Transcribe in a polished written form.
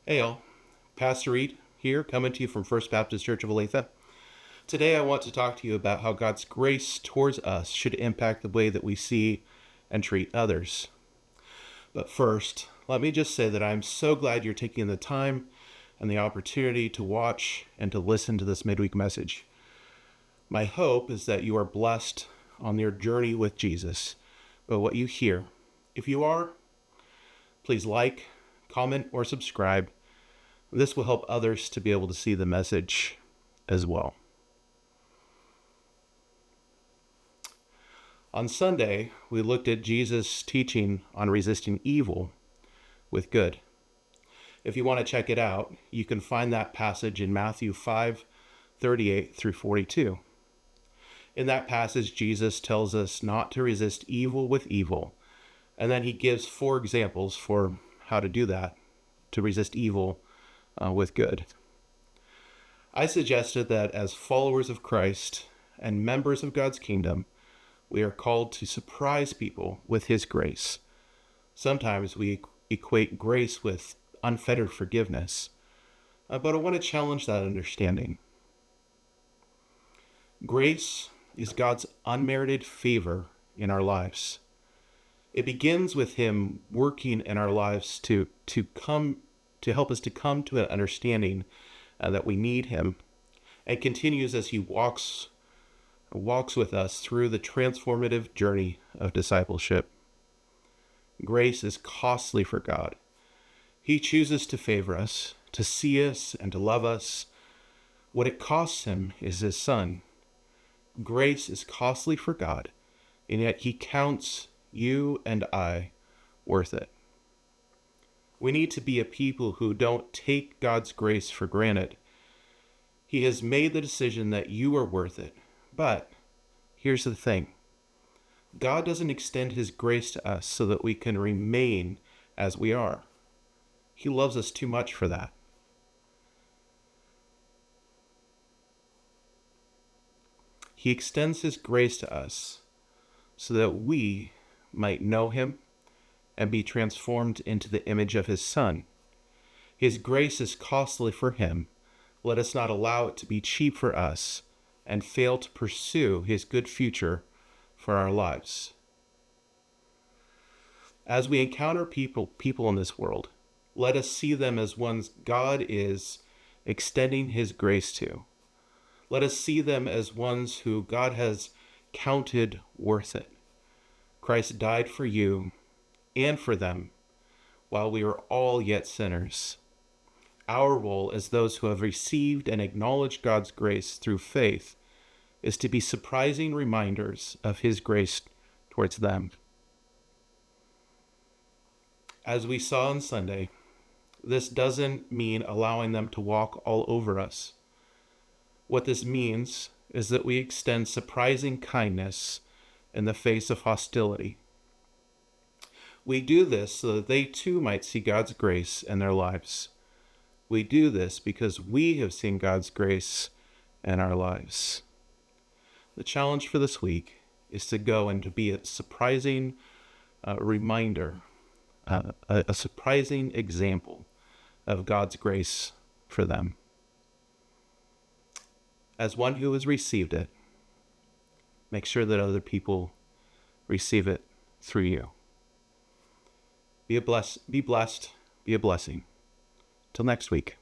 Hey all, Pastor Reed here, coming to you from First Baptist Church of Olathe. Today I want to talk to you about how God's grace towards us should impact the way that we see and treat others. But first, let me just say that I'm so glad you're taking the time and the opportunity to watch and to listen to this midweek message. My hope is that you are blessed on your journey with Jesus by what you hear. If you are, please like, comment, or subscribe. This will help others to be able to see the message as well. On Sunday, we looked at Jesus' teaching on resisting evil with good. If you want to check it out, you can find that passage in Matthew 5:38 through 42. In that passage, Jesus tells us not to resist evil with evil, and then he gives 4 examples for how to do that, to resist evil with good. I suggested that as followers of Christ and members of God's kingdom, we are called to surprise people with his grace. Sometimes we equate grace with unfettered forgiveness, but I want to challenge that understanding. Grace is God's unmerited favor in our lives. It begins with him working in our lives to help us to come to an understanding that we need him, and continues as he walks with us through the transformative journey of discipleship. Grace is costly for God. He chooses to favor us, to see us, and to love us. What it costs him is his Son. Grace is costly for God, and yet he counts you and I worth it. We need to be a people who don't take God's grace for granted. He has made the decision that you are worth it. But here's the thing. God doesn't extend his grace to us so that we can remain as we are. He loves us too much for that. He extends his grace to us so that we might know him and be transformed into the image of his Son. His grace is costly for him. Let us not allow it to be cheap for us and fail to pursue his good future for our lives. As we encounter people in this world, let us see them as ones God is extending his grace to. Let us see them as ones who God has counted worth it. Christ died for you and for them while we were all yet sinners. Our role as those who have received and acknowledged God's grace through faith is to be surprising reminders of his grace towards them. As we saw on Sunday, this doesn't mean allowing them to walk all over us. What this means is that we extend surprising kindness in the face of hostility. We do this so that they too might see God's grace in their lives. We do this because we have seen God's grace in our lives. The challenge for this week is to go and to be a surprising reminder, a surprising example of God's grace for them. As one who has received it, make sure that other people receive it through you. Be blessed, be a blessing. Till next week.